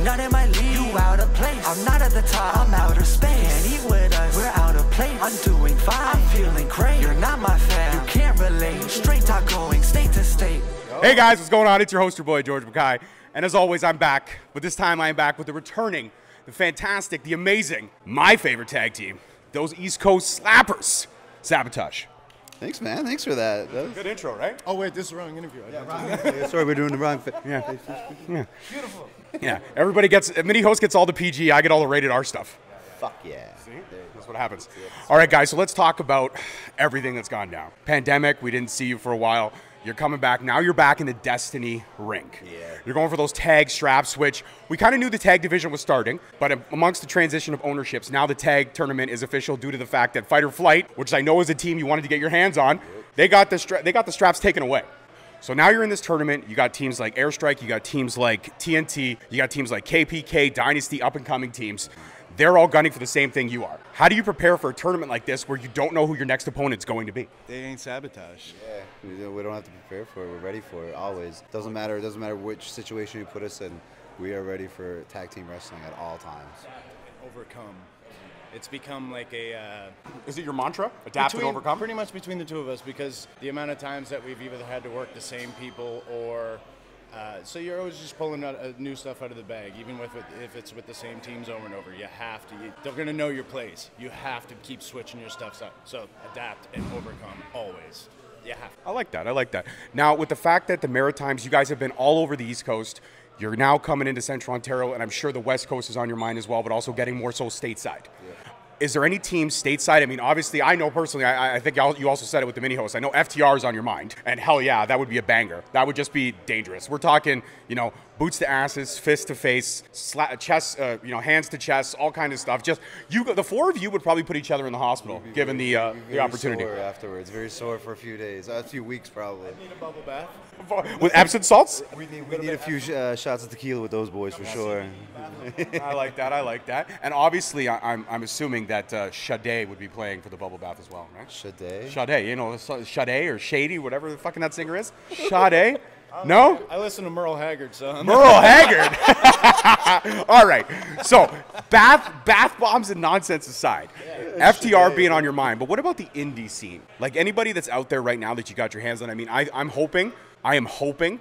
not in my league. You out of place. I'm not at the top. I'm outer space. Can't eat with us. We're out of place. I'm doing fine. I'm feeling great. You're not my fan. You can't relate. Straight talk going state to state. Hey guys, what's going on? It's your host, your boy, George Mackay. And as always, I'm back. But this time I am back with the returning, the fantastic, the amazing, my favorite tag team, those East Coast slappers, Sabotage. Thanks, man. Thanks for that. Good intro, right? Oh, wait, this is the wrong interview. Sorry, we're doing the wrong thing. Yeah. Beautiful. Yeah. Everybody gets, mini host gets all the PG, I get all the rated R stuff. Fuck yeah. See? That's what happens. All right, guys, so let's talk about everything that's gone down. Pandemic, we didn't see you for a while. You're coming back. Now you're back in the Destiny ring. Yeah. You're going for those tag straps, which we kind of knew the tag division was starting, but amongst the transition of ownerships, now the tag tournament is official due to the fact that Fight or Flight, which I know is a team you wanted to get your hands on, they got the straps taken away. So now you're in this tournament. You got teams like Airstrike, you got teams like TNT, you got teams like KPK, Dynasty, up-and-coming teams. They're all gunning for the same thing you are. How do you prepare for a tournament like this where you don't know who your next opponent's going to be? They ain't Sabotage. Yeah, we don't have to prepare for it. We're ready for it always. Doesn't matter which situation you put us in. We are ready for tag team wrestling at all times. Overcome. It's become like a... Is it your mantra? Adapt and overcome? Pretty much between the two of us, because the amount of times that we've either had to work the same people or... so you're always just pulling out new stuff out of the bag, even if it's with the same teams over and over. You have to. They're going to know your plays. You have to keep switching your stuff up. So adapt and overcome always. You have to. I like that. I like that. Now, with the fact that the Maritimes, you guys have been all over the East Coast, you're now coming into Central Ontario, and I'm sure the West Coast is on your mind as well, but also getting more so stateside. Yeah. Is there any team stateside? I mean, obviously, I know personally, I think you also said it with the mini host. I know FTR is on your mind, and hell yeah, that would be a banger. That would just be dangerous. We're talking, you know, boots to asses, fist to face, chest, you know, hands to chest, all kind of stuff. Just the four of you would probably put each other in the hospital, given the opportunity. Sore afterwards, very sore for a few days, a few weeks probably. I need a bubble bath. With Epsom salts? We need a few shots of tequila with those boys for sure. I like that. I like that. And obviously, I'm assuming that Sade would be playing for the bubble bath as well, right? Sade, you know, Sade or Shady, whatever the fucking that singer is. Sade. No? I listen to Merle Haggard, son. Merle Haggard. All right. So, bath bombs and nonsense aside, FTR being on your mind, but what about the indie scene? Like anybody that's out there right now that you got your hands on, I mean, I am hoping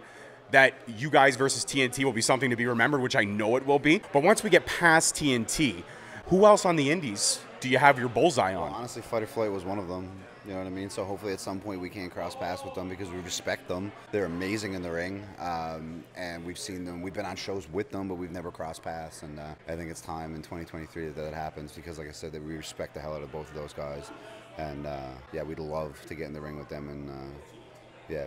that you guys versus TNT will be something to be remembered, which I know it will be. But once we get past TNT, who else on the indies do you have your bullseye on? Well, honestly, Fight or Flight was one of them. You know what I mean? So hopefully at some point we can cross paths with them because we respect them. They're amazing in the ring, and we've seen them. We've been on shows with them, but we've never crossed paths. And I think it's time in 2023 that happens because, like I said, that we respect the hell out of both of those guys. And yeah, we'd love to get in the ring with them. And yeah.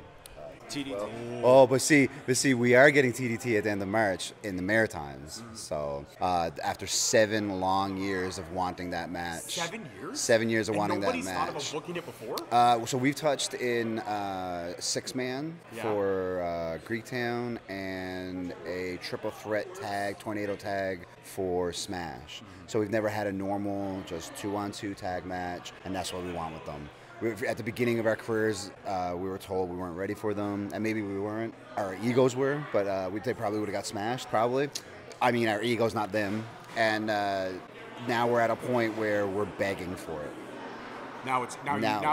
TDT. Oh, but see, we are getting TDT at the end of March in the Maritimes. So after 7 long years of wanting that match. 7 years? 7 years of wanting that match. Nobody's thought about booking it before? So we've touched in 6-man for Greektown and a triple threat tag, tornado tag for Smash. So we've never had a normal, just 2-on-2 tag match, and that's what we want with them. At the beginning of our careers, we were told we weren't ready for them, and maybe we weren't. Our egos were, but they probably would have got smashed, probably. I mean, our egos, not them. And now we're at a point where we're begging for it. Now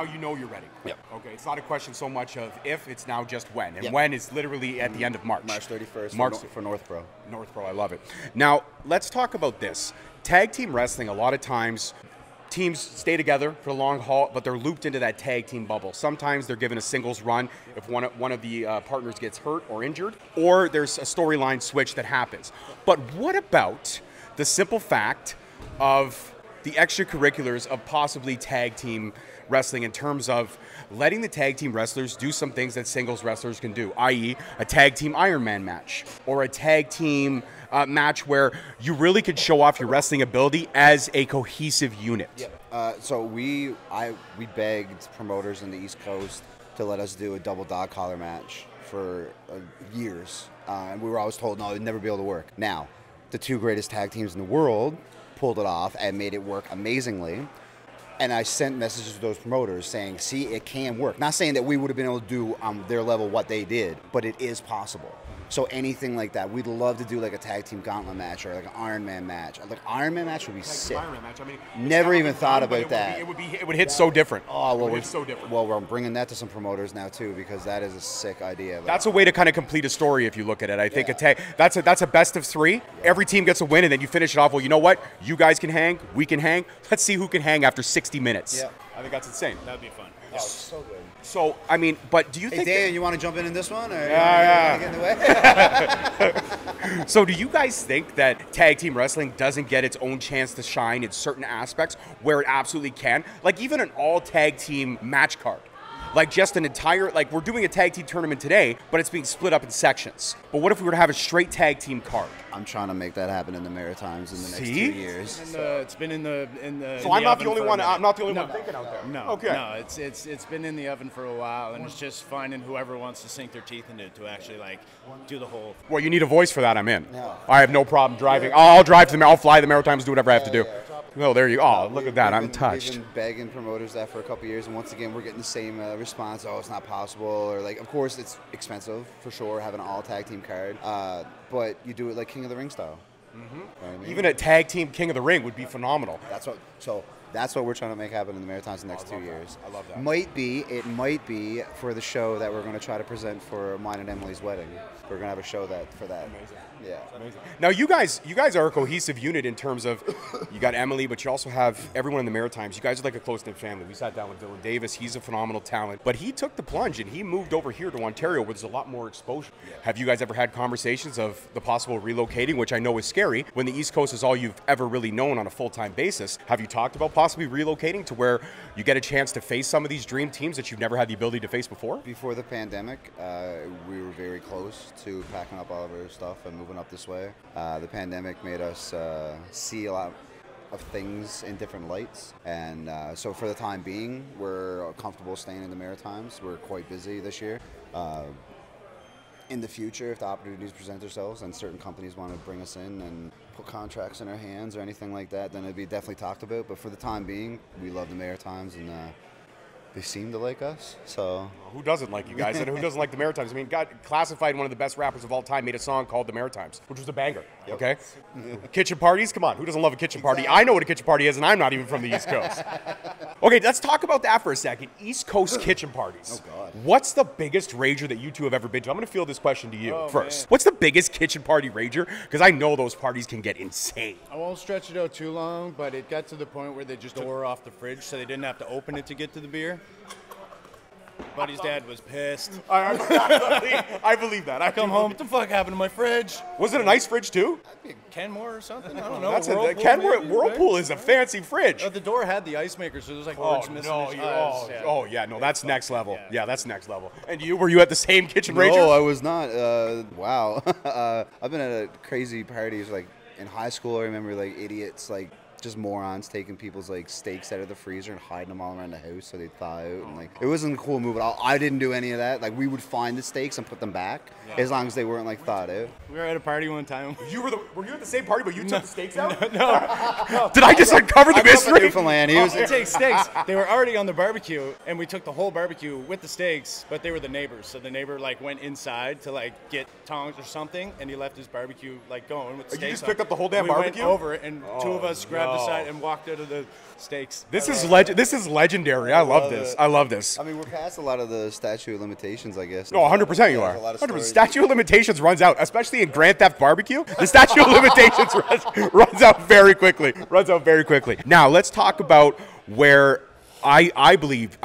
you know you're ready. Yep. Okay, it's not a question so much of if, it's now just when. And when is literally at the end of March. March 31st for North Pro. North Pro, I love it. Now, let's talk about this. Tag team wrestling, a lot of times, teams stay together for the long haul, but they're looped into that tag team bubble. Sometimes they're given a singles run if one of the partners gets hurt or injured, or there's a storyline switch that happens. But what about the simple fact of the extracurriculars of possibly tag team wrestling in terms of letting the tag team wrestlers do some things that singles wrestlers can do, i.e. a tag team Iron Man match or a tag team match where you really could show off your wrestling ability as a cohesive unit. So we begged promoters in the East Coast to let us do a double dog collar match for years, and we were always told no, it'd never be able to work. Now, the 2 greatest tag teams in the world pulled it off and made it work amazingly. And I sent messages to those promoters saying, see, it can work. Not saying that we would have been able to do on their level what they did, but it is possible. So anything like that, we'd love to do like a tag team gauntlet match or like an Iron Man match. Like Iron Man match would be sick. Iron Man match. I mean, Never even thought about that. It would hit so different. Oh well, it's so different. Well, we're bringing that to some promoters now too, because that is a sick idea. That's a way to kind of complete a story if you look at it. I think a tag that's a best of 3. Every team gets a win, and then you finish it off. Well, you know what? You guys can hang. We can hang. Let's see who can hang after 60 minutes. Yeah. I think that's insane. That'd be fun. Oh, so good. So, I mean, but do you Hey, think... Dan, you want to jump in this one? Or Yeah. you wanna get in the way? So do you guys think that tag team wrestling doesn't get its own chance to shine in certain aspects where it absolutely can? Like even an all tag team match card. Like just an entire, like we're doing a tag team tournament today, but it's being split up in sections. But what if we were to have a straight tag team card? I'm trying to make that happen in the Maritimes in the next 2 See? years. It's been in the. So I'm not the only one. I'm not the only one thinking out there. No, Okay. no, it's been in the oven for a while, and it's just finding whoever wants to sink their teeth into it to actually like do the whole. Well, you need a voice for that. I'm in. Yeah. I have no problem driving. I'll drive to I'll fly the Maritimes, do whatever I have to do. Well, there you go. Oh, look at that. I'm touched. We've been begging promoters that for a couple years, and once again, we're getting the same response. Oh, it's not possible, or like, of course, it's expensive for sure, having an all tag team card. But you do it like King of the Ring style. You know what I mean? Even a tag team King of the Ring would be phenomenal. That's what we're trying to make happen in the Maritimes in the next 2 years. I love that. It might be for the show that we're going to try to present for mine and Emily's wedding. We're going to have a show for that. Amazing. Yeah. Amazing. Now you guys are a cohesive unit in terms of you got Emily, but you also have everyone in the Maritimes. You guys are like a close-knit family. We sat down with Dylan Davis. He's a phenomenal talent, but he took the plunge and he moved over here to Ontario where there's a lot more exposure. Have you guys ever had conversations of the possible relocating, which I know is scary when the East Coast is all you've ever really known on a full-time basis? Have you talked about possibly relocating to where you get a chance to face some of these dream teams that you've never had the ability to face before? Before the pandemic, we were very close to packing up all of our stuff and moving up this way. The pandemic made us see a lot of things in different lights, and so for the time being, we're comfortable staying in the Maritimes. We're quite busy this year. In the future, if the opportunities present themselves and certain companies want to bring us in and put contracts in our hands or anything like that, then it'd be definitely talked about. But for the time being, we love the Maritimes, and they seem to like us. So who doesn't like you guys, and who doesn't like the Maritimes? I mean, Classified, one of the best rappers of all time, made a song called The Maritimes, which was a banger. Yep. Okay, kitchen parties, come on, who doesn't love a kitchen party? I know what a kitchen party is, and I'm not even from the East Coast. Okay, let's talk about that for a second. East Coast kitchen parties. Oh, God. What's the biggest rager that you two have ever been to? I'm going to field this question to you first. Man. What's the biggest kitchen party rager? Because I know those parties can get insane. I won't stretch it out too long, but it got to the point where they just tore off the fridge so they didn't have to open it to get to the beer. Buddy's dad was pissed. I believe that. I come home, what the fuck happened to my fridge? Was it a nice fridge too? Kenmore or something? I don't know. That's Whirlpool, maybe, Whirlpool is a fancy fridge. The door had the ice maker, so there was like words missing. No, that's next level. Yeah, that's next level. And were you at the same kitchen rager? No, I was not. Wow. I've been at crazy parties like in high school. I remember like idiots, like just morons taking people's like steaks out of the freezer and hiding them all around the house so they'd thaw out. And like it wasn't a cool move at all. I didn't do any of that. Like we would find the steaks and put them back as long as they weren't like thawed out. We were at a party one time. Were you at the same party, but you took the steaks out? No. Did I just uncover the mystery? Newfoundland. He was We take steaks. They were already on the barbecue, and we took the whole barbecue with the steaks, but they were the neighbors. So the neighbor like went inside to like get tongs or something, and he left his barbecue like going with the steaks. You just picked up the whole damn we barbecue? Went over it, and two of us grabbed the side and walked out of the steaks. This is legendary. I love this. I love this. I mean, we're past a lot of the statute of limitations, I guess. No, 100% you are. There's a lot of 100%. stories. Statute of limitations runs out, especially in Grand Theft Barbecue. The statute of limitations runs out very quickly. Now, let's talk about where I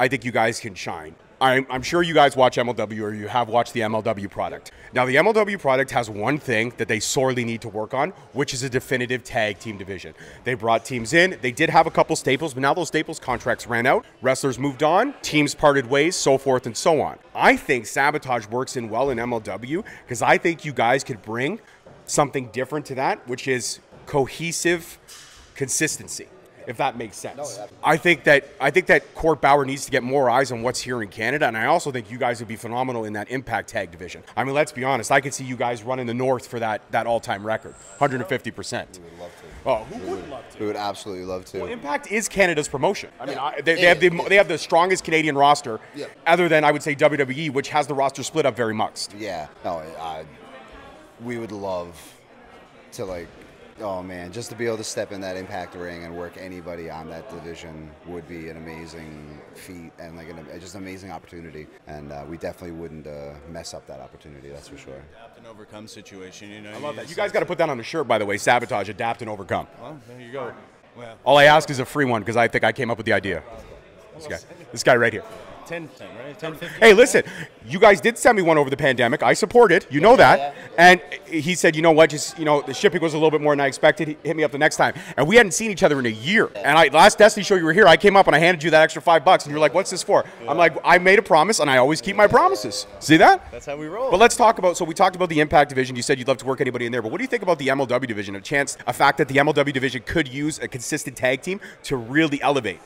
think you guys can shine. I'm sure you guys watch MLW, or you have watched the MLW product. Now, the MLW product has one thing that they sorely need to work on, which is a definitive tag team division. They brought teams in. They did have a couple staples, but now those staples contracts ran out. Wrestlers moved on. Teams parted ways, so forth and so on. I think Sabotage works in well in MLW because I think you guys could bring something different to that, which is cohesive consistency, if that makes sense. No, I think that Court Bauer needs to get more eyes on what's here in Canada, and I also think you guys would be phenomenal in that Impact Tag division. I mean, let's be honest. I could see you guys running the North for that all-time record, 150%. We would love to. Oh, who wouldn't love to? We would absolutely love to. Well, Impact is Canada's promotion. I mean, they have the strongest Canadian roster, other than I would say WWE, which has the roster split up very mixed. Yeah. No, we would love to, like, oh man, just to be able to step in that Impact ring and work anybody on that division would be an amazing feat and like just an amazing opportunity. And we definitely wouldn't mess up that opportunity, that's for sure. Adapt and overcome situation, you know. I love that. You guys got to put that on a shirt, by the way. Sabotage, adapt and overcome. Well, there you go. Well, all I ask is a free one because I think I came up with the idea. This guy right here. 10, right? 10, 15. Hey, listen, you guys did send me one over the pandemic. I support it. You know that. And he said, you know what, just, you know, the shipping was a little bit more than I expected. He hit me up the next time. And we hadn't seen each other in a year. And last Destiny show you were here, I came up and I handed you that extra $5 and you were like, what's this for? I'm like, I made a promise and I always keep my promises. See that? That's how we roll. But let's talk about, so we talked about the Impact division. You said you'd love to work anybody in there. But what do you think about the MLW division? A fact that the MLW division could use a consistent tag team to really elevate?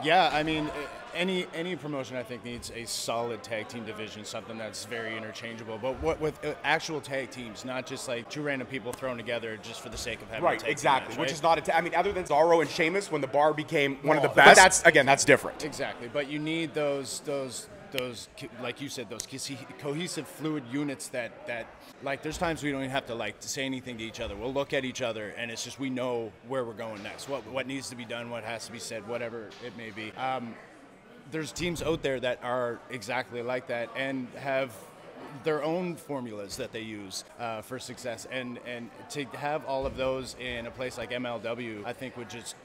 Yeah, I mean, any promotion I think needs a solid tag team division, something that's very interchangeable. But what with actual tag teams, not just like two random people thrown together just for the sake of having a tag exactly. team match, Which is not I mean, other than Zorro and Sheamus, when the Bar became one of the best. That's different. Exactly, but you need those, like you said, those cohesive, fluid units that like, there's times we don't even have to like say anything to each other. We'll look at each other, and it's just we know where we're going next, what needs to be done, what has to be said, whatever it may be. There's teams out there that are exactly like that and have their own formulas that they use for success, and to have all of those in a place like MLW, I think would just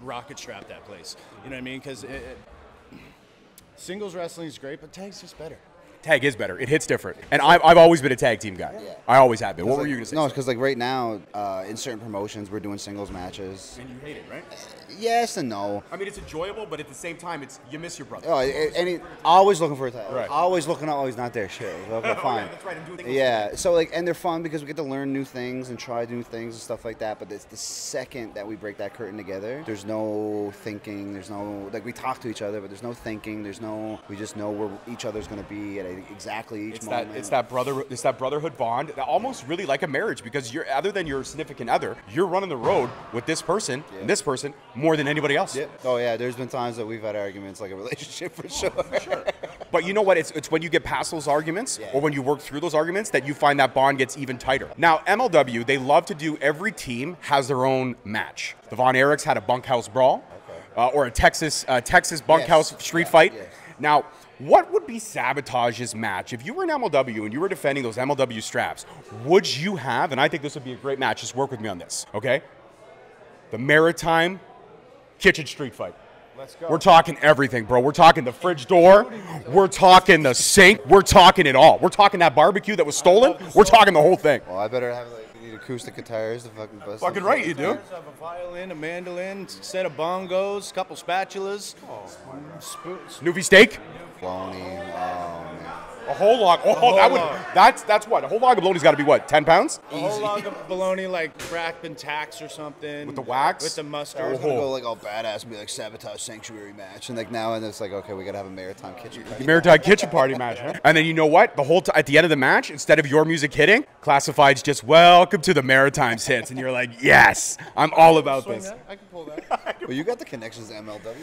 rocket strap that place. You know what I mean? Because singles wrestling is great, but tag's just better. Tag is better. It hits different. And I've always been a tag team guy. Yeah. I always have been. What were you going to say? No, it's because like right now, in certain promotions, we're doing singles matches. And you hate it, right? Yes and no. I mean, it's enjoyable, but at the same time, you miss your brother. Oh, always looking for a tag. Right. Always looking up. Oh, he's not there. Shit. Okay, fine. Yeah, that's right. I'm doing things. Yeah. So like, and they're fun because we get to learn new things and try new things and stuff like that. But it's the second that we break that curtain together, there's no thinking. There's no, like, we talk to each other, but there's no thinking. We just know where each other's going to be at exactly each moment. It's that brotherhood bond, almost really like a marriage, because you're, other than your significant other, you're running the road with this person and this person more than anybody else. Yeah. Oh yeah, there's been times that we've had arguments like a relationship for sure. But you know what? It's when you get past those arguments, or when you work through those arguments, that you find that bond gets even tighter. Now, MLW, they love to do, every team has their own match. The Von Erichs had a bunkhouse brawl, or a Texas bunkhouse street fight. Yes. Now, what would be Sabotage's match? If you were in MLW and you were defending those MLW straps, would you have, and I think this would be a great match, just work with me on this, okay? The Maritime Kitchen Street Fight. Let's go. We're talking everything, bro. We're talking the fridge door. We're talking the sink. We're talking it all. We're talking that barbecue that was stolen. We're talking the whole thing. Well, I better have, like, you need acoustic guitars to fucking bust. Fucking right, you do. Have a violin, a mandolin, set of bongos, couple spatulas. Snoopy steak. Bologna. Oh man. A whole log. That's what? A whole log of bologna's got to be what? 10 pounds? A whole log of bologna, like wrapped in tacks or something. With the wax? With the mustard. I was gonna go like all badass and be like Sabotage Sanctuary match, and like now and it's like, okay, we gotta have a Maritime Kitchen Party. The Maritime Kitchen Party match, huh? And then you know what? The whole at the end of the match, instead of your music hitting, Classified's just welcome to the Maritimes hits, and you're like, yes, I'm all about this. I can pull that. Well, you got the connections to MLW.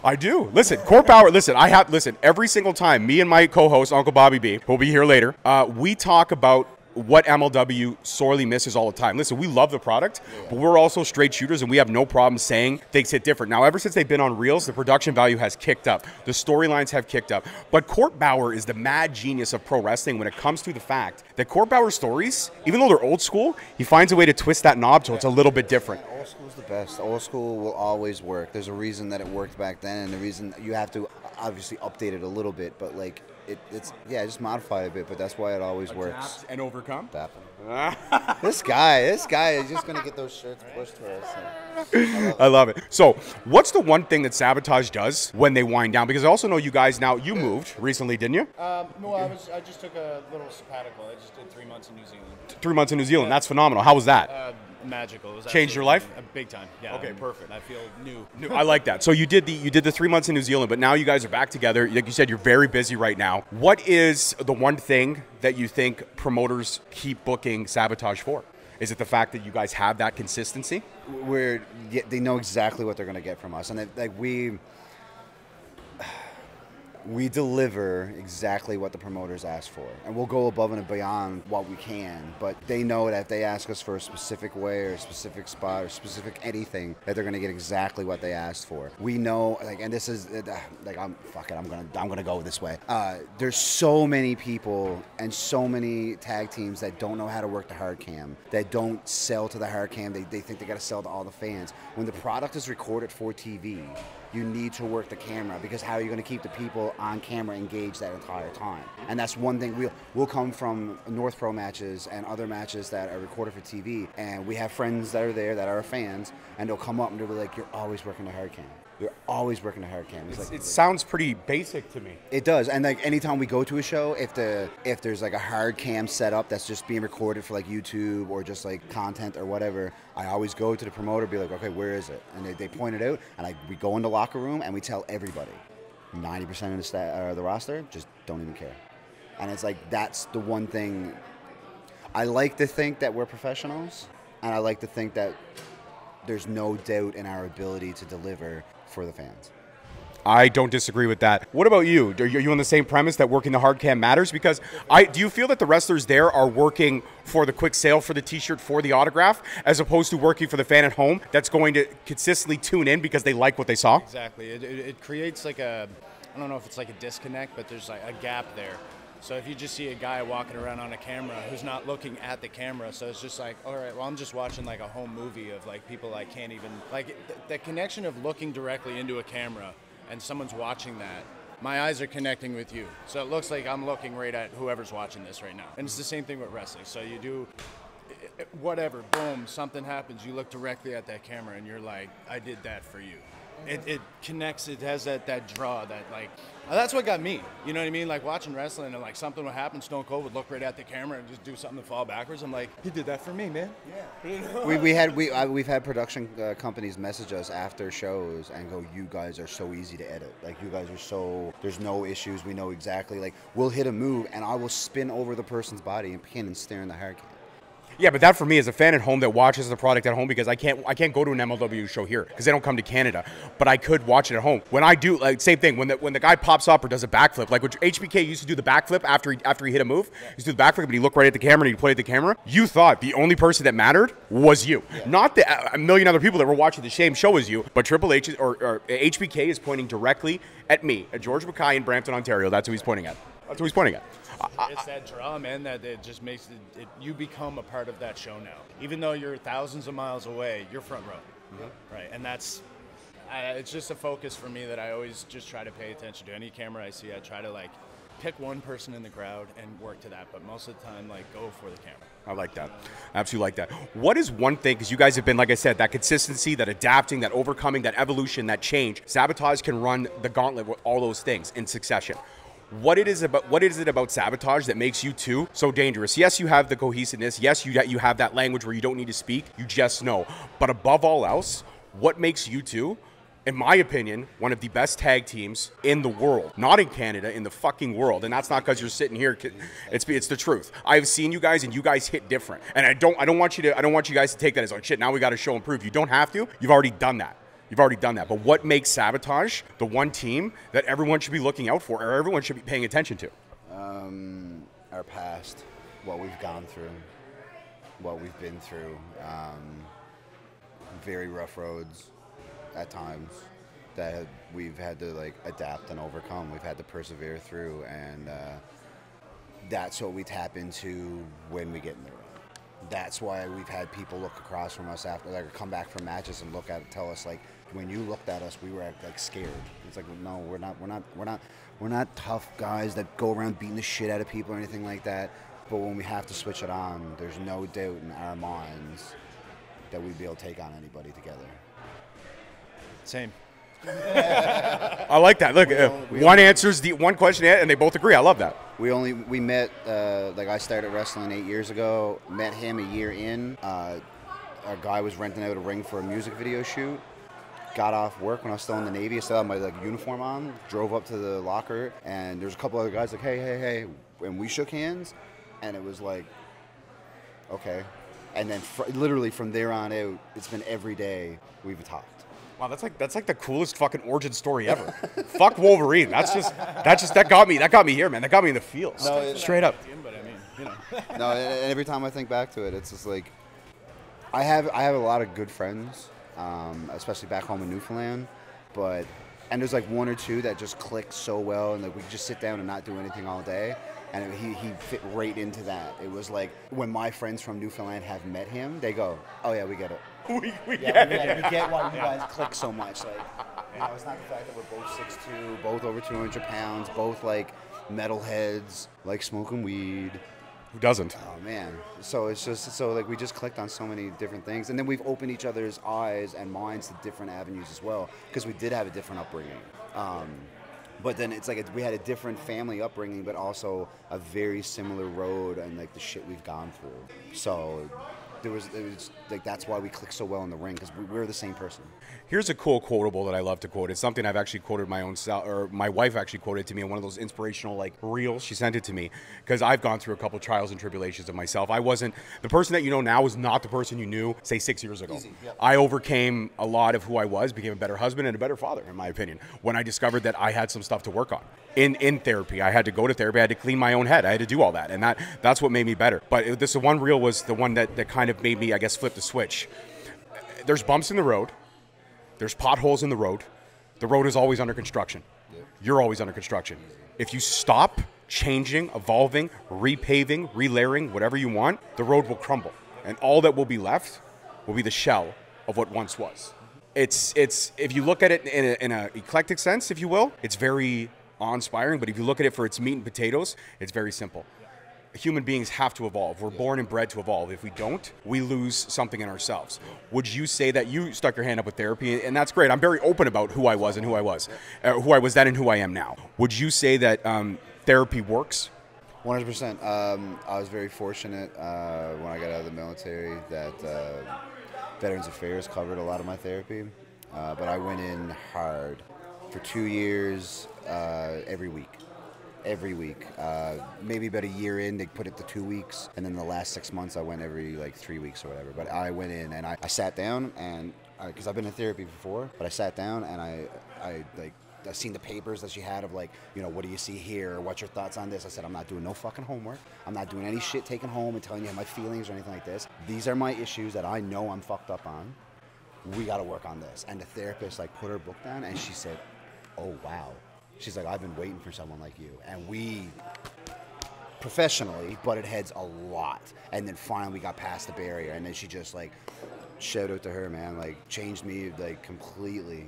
I do. Listen, Core Power. Listen, every single time, me and my co-host Uncle Bobby B, who'll be here later, we talk about what MLW sorely misses all the time. Listen, we love the product, but we're also straight shooters, and we have no problem saying things hit different. Now, ever since they've been on Reels, the production value has kicked up. The storylines have kicked up. But Court Bauer is the mad genius of pro wrestling when it comes to the fact that Court Bauer's stories, even though they're old school, he finds a way to twist that knob so it's a little bit different. Old school's the best. Old school will always work. There's a reason that it worked back then, and the reason you have to obviously update it a little bit, but like, it's just modify a bit, but that's why it always works. Adapt and overcome. This guy is just gonna get those shirts pushed for us. I love it. So, what's the one thing that Sabotage does when they wind down? Because I also know you guys now. You moved recently, didn't you? No, I just took a little sabbatical. I just did 3 months in New Zealand. 3 months in New Zealand. That's phenomenal. How was that? Magical. It was changed your life? Big time. Yeah. Okay, perfect. I feel new. I like that. So you did the 3 months in New Zealand, but now you guys are back together. Like you said, you're very busy right now. What is the one thing that you think promoters keep booking Sabotage for? Is it the fact that you guys have that consistency? They know exactly what they're going to get from us, and We deliver exactly what the promoters ask for, and we'll go above and beyond what we can, but they know that if they ask us for a specific way or a specific spot or specific anything, that they're going to get exactly what they asked for. We know, like, and this is, like, I'm going to go this way. There's so many people and so many tag teams that don't know how to work the hard cam, that don't sell to the hard cam. They think they got to sell to all the fans. When the product is recorded for TV, you need to work the camera, because how are you going to keep the people on camera engaged that entire time? And that's one thing. We'll come from North Pro matches and other matches that are recorded for TV, and we have friends that are there that are fans, and they'll come up and they'll be like, "You're always working the hard cam. You're always working the hard cam." It sounds pretty basic to me. It does, and like anytime we go to a show, if there's like a hard cam setup that's just being recorded for like YouTube or just like content or whatever, I always go to the promoter, be like, "Okay, where is it?" And they point it out, and we go in the locker room and we tell everybody. 90% of the roster just don't even care, and it's like that's the one thing. I like to think that we're professionals, and I like to think that there's no doubt in our ability to deliver for the fans. I don't disagree with that. What about you? Are you on the same premise that working the hard cam matters? Because do you feel that the wrestlers there are working for the quick sale, for the t-shirt, for the autograph, as opposed to working for the fan at home that's going to consistently tune in because they like what they saw? Exactly. It creates like I don't know if it's like a disconnect, but there's like a gap there. So if you just see a guy walking around on a camera who's not looking at the camera, so it's just like, all right, well, I'm just watching like a home movie of like people I can't even, like the connection of looking directly into a camera and someone's watching that, my eyes are connecting with you. So it looks like I'm looking right at whoever's watching this right now. And it's the same thing with wrestling. So you do whatever, boom, something happens, you look directly at that camera and you're like, I did that for you. It connects, it has that draw, that like, that's what got me, you know what I mean? Like watching wrestling and like something would happen, Stone Cold would look right at the camera and just do something to fall backwards. I'm like, he did that for me, man. Yeah. You know? We've had production companies message us after shows and go, "You guys are so easy to edit. Like you guys are so, there's no issues. We know exactly, like we'll hit a move and I will spin over the person's body and pin and stare in the hard cam." Yeah, but that for me as a fan at home that watches the product at home, because I can't go to an MLW show here because they don't come to Canada, but I could watch it at home. When I do, like same thing, when the guy pops up or does a backflip, like when HBK used to do the backflip after he hit a move, he used to do the backflip and he looked right at the camera and he played at the camera. You thought the only person that mattered was you, not a million other people that were watching the same show as you, but Triple H or HBK is pointing directly at me, at George Mackay in Brampton, Ontario. That's who he's pointing at. That's who he's pointing at. It's that draw, man, that it just makes it you become a part of that show now. Even though you're thousands of miles away, you're front row, right? And that's it's just a focus for me that I always just try to pay attention to. Any camera I see, I try to like pick one person in the crowd and work to that. But most of the time, like go for the camera. I like that. I absolutely like that. What is one thing, because you guys have been, like I said, that consistency, that adapting, that overcoming, that evolution, that change. Sabotage can run the gauntlet with all those things in succession. What is it about Sabotage that makes you two so dangerous? Yes, you have the cohesiveness. Yes, you have that language where you don't need to speak. You just know. But above all else, what makes you two, in my opinion, one of the best tag teams in the world? Not in Canada, in the fucking world. And that's not because you're sitting here. It's the truth. I've seen you guys, and you guys hit different. And I don't want you guys to take that as like shit. Now we got to show and prove. You don't have to. You've already done that. You've already done that. But what makes Sabotage the one team that everyone should be looking out for, or everyone should be paying attention to? Our past, what we've gone through, what we've been through. Very rough roads at times that we've had to like adapt and overcome. We've had to persevere through, and that's what we tap into when we get in the ring. That's why we've had people look across from us after, like, come back from matches and look at, tell us like, when you looked at us, we were like scared. It's like, no, we're not tough guys that go around beating the shit out of people or anything like that. But when we have to switch it on, there's no doubt in our minds that we'd be able to take on anybody together. Same. I like that. Look, one answers the one question and they both agree. I love that. We met, like I started wrestling 8 years ago, met him a year in. A guy was renting out a ring for a music video shoot. Got off work when I was still in the Navy. I still had my like uniform on, drove up to the locker, and there's a couple other guys like, hey, and we shook hands, and it was like, okay. And then literally from there on out, it's been every day we've talked. Wow, that's like the coolest fucking origin story ever. Fuck Wolverine. That got me here, man. That got me in the feels. No, straight up. But I mean, you know. No, and every time I think back to it, it's just like I have a lot of good friends, especially back home in Newfoundland, and there's like one or two that just click so well, and like we could just sit down and not do anything all day. And he fit right into that. It was like when my friends from Newfoundland have met him, they go, "Oh yeah, we get it. We Yeah, we get why you guys click so much." Like, it's not the fact that we're both 6'2", both over 200 pounds, both like metalheads, like smoking weed. Who doesn't? Oh man. So it's just like we just clicked on so many different things, and then we've opened each other's eyes and minds to different avenues as well, because we did have a different upbringing. But then it's like we had a different family upbringing, but also a very similar road and like the shit we've gone through. So it was like that's why we click so well in the ring, because we're the same person. Here's a cool quotable that I love to quote. It's something I've actually quoted my own self, or my wife actually quoted to me in one of those inspirational like reels. She sent it to me because I've gone through a couple trials and tribulations of myself. I wasn't the person that you know now is not the person you knew say 6 years ago. Easy, yep. I overcame a lot of who I was, became a better husband and a better father, in my opinion, when I discovered that I had some stuff to work on. In therapy, I had to go to therapy. I had to clean my own head. I had to do all that, and that's what made me better. But this one reel was the one that kind of made me, I guess, flip the switch. There's bumps in the road. There's potholes in the road. The road is always under construction. Yep. You're always under construction. If you stop changing, evolving, repaving, relayering, whatever you want, the road will crumble, and all that will be left will be the shell of what once was. It's if you look at it in a eclectic sense, if you will, it's very awe-inspiring. But if you look at it for its meat and potatoes, it's very simple. Human beings have to evolve. We're born and bred to evolve. If we don't, we lose something in ourselves. Would you say that you stuck your hand up with therapy? And that's great. I'm very open about who I was and who I was then and who I am now. Would you say that therapy works? 100%. I was very fortunate when I got out of the military that Veterans Affairs covered a lot of my therapy. But I went in hard for 2 years, every week. Maybe about a year in, they put it to 2 weeks, and then the last 6 months I went every like 3 weeks or whatever. But I went in and I sat down, and because I've been in therapy before, but I sat down and I seen the papers that she had of like, you know, what do you see here? What's your thoughts on this? I said, I'm not doing no fucking homework. I'm not doing any shit taking home and telling you my feelings or anything like this. These are my issues that I know I'm fucked up on. We got to work on this. And the therapist like put her book down and she said, oh wow. She's like, I've been waiting for someone like you. And we professionally butted heads a lot. And then finally we got past the barrier. And then she just like, shout out to her, man, like changed me like completely.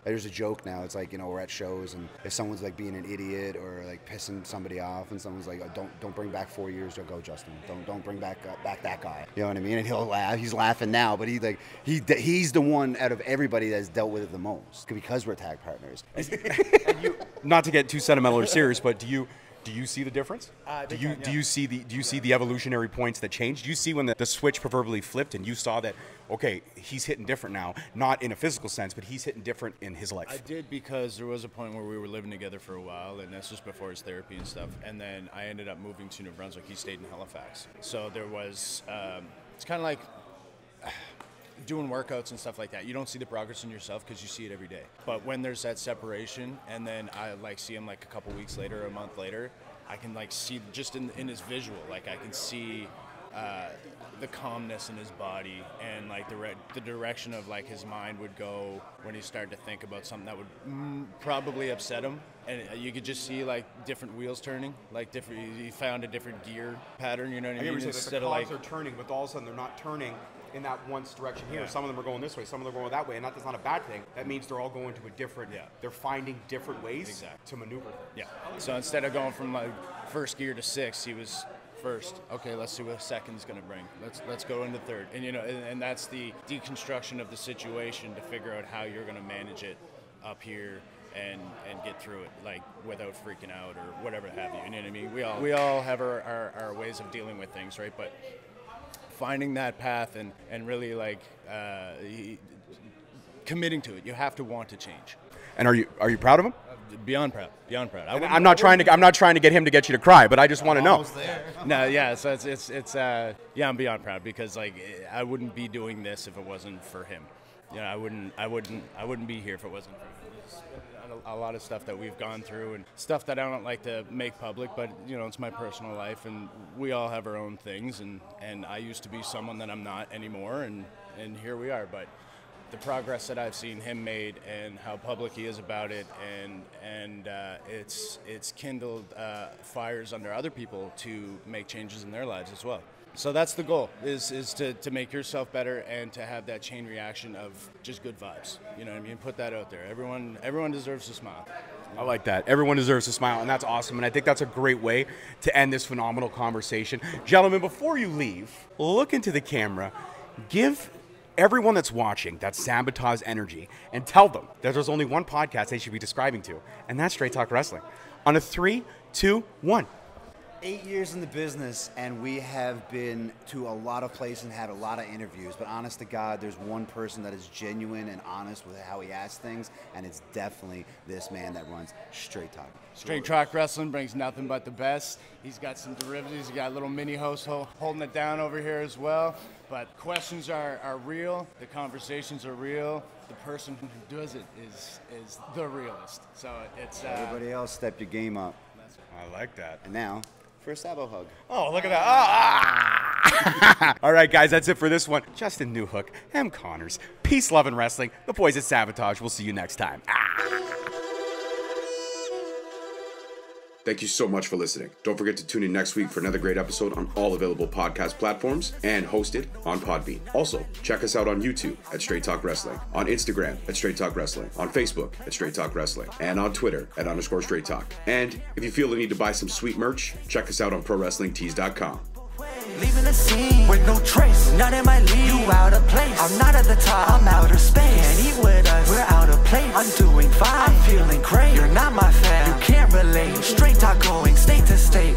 There's a joke now. It's like, you know, we're at shows and if someone's like being an idiot or like pissing somebody off and someone's like, oh, don't bring back 4 years, you'll go, Justin. Don't bring back that guy. You know what I mean? And he'll laugh. He's laughing now, but he's the one out of everybody that's dealt with it the most because we're tag partners. Not to get too sentimental or serious, but do you see the difference? Do you see the evolutionary points that changed? Do you see when the switch proverbially flipped and you saw that, okay, he's hitting different now, not in a physical sense, but he's hitting different in his life? I did, because there was a point where we were living together for a while, and that's just before his therapy and stuff. And then I ended up moving to New Brunswick. He stayed in Halifax. So there was, it's kind of like doing workouts and stuff like that. You don't see the progress in yourself because you see it every day. But when there's that separation, and then I like see him like a couple weeks later, a month later, I can like see just in his visual, like I can see the calmness in his body and like the direction of like his mind would go when he started to think about something that would probably upset him. And you could just see like different wheels turning, like different. He found a different gear pattern. You know what I mean? Instead of like are turning, but all of a sudden they're not turning in that one direction here. Yeah. Some of them are going this way, some of them are going that way, and that's not a bad thing. That means they're all going to a different, they're finding different ways to maneuver. Yeah. So instead of going from like first gear to sixth, he was first. Okay, let's see what second's going to bring. Let's go into third. And you know, and that's the deconstruction of the situation to figure out how you're going to manage it up here and get through it, like without freaking out or whatever have you. You know what I mean? We all have our ways of dealing with things, right? But finding that path and really like committing to it. You have to want to change. And are you proud of him? Beyond proud. I'm not trying to get him to get you to cry, but I just want to know. No, yeah. So it's I'm beyond proud because like I wouldn't be doing this if it wasn't for him. I wouldn't be here if it wasn't for him. There's a lot of stuff that we've gone through and stuff that I don't like to make public, but it's my personal life, and we all have our own things, and I used to be someone that I'm not anymore, and here we are. But the progress that I've seen him made and how public he is about it, and it's kindled fires under other people to make changes in their lives as well. So that's the goal, is to make yourself better and to have that chain reaction of just good vibes. You know what I mean? Put that out there. Everyone deserves to smile. I like that. Everyone deserves to smile, and that's awesome. And I think that's a great way to end this phenomenal conversation. Gentlemen, before you leave, look into the camera, give everyone that's watching that Sabotage energy, and tell them that there's only one podcast they should be describing to, and that's Straight Talk Wrestling. On a 3, 2, 1. 8 years in the business, and we have been to a lot of places and had a lot of interviews, but honest to God, there's one person that is genuine and honest with how he asks things, and it's definitely this man that runs Straight Talk. Straight Talk Wrestling brings nothing but the best. He's got some derivatives. He's got a little mini host holding it down over here as well. But questions are real. The conversations are real. The person who does it is the realist. So it's everybody else, step your game up. I like that. And now for a Sabo hug. Oh, look at that. All right, guys, that's it for this one. Justin Newhook, M. Connors. Peace, love, and wrestling. The boys at Sabotage. We'll see you next time. Thank you so much for listening. Don't forget to tune in next week for another great episode on all available podcast platforms and hosted on Podbean. Also, check us out on YouTube at Straight Talk Wrestling, on Instagram at Straight Talk Wrestling, on Facebook at Straight Talk Wrestling, and on Twitter at _Straight Talk. And if you feel the need to buy some sweet merch, check us out on ProWrestlingTees.com. Leaving the scene with no trace, not in my league. You out of place. I'm not at the top. I'm outer space. Can't eat with us. We're out of place. I'm doing fine. I'm feeling great. You're not my fan. You can't relate. Straight talk going state to state.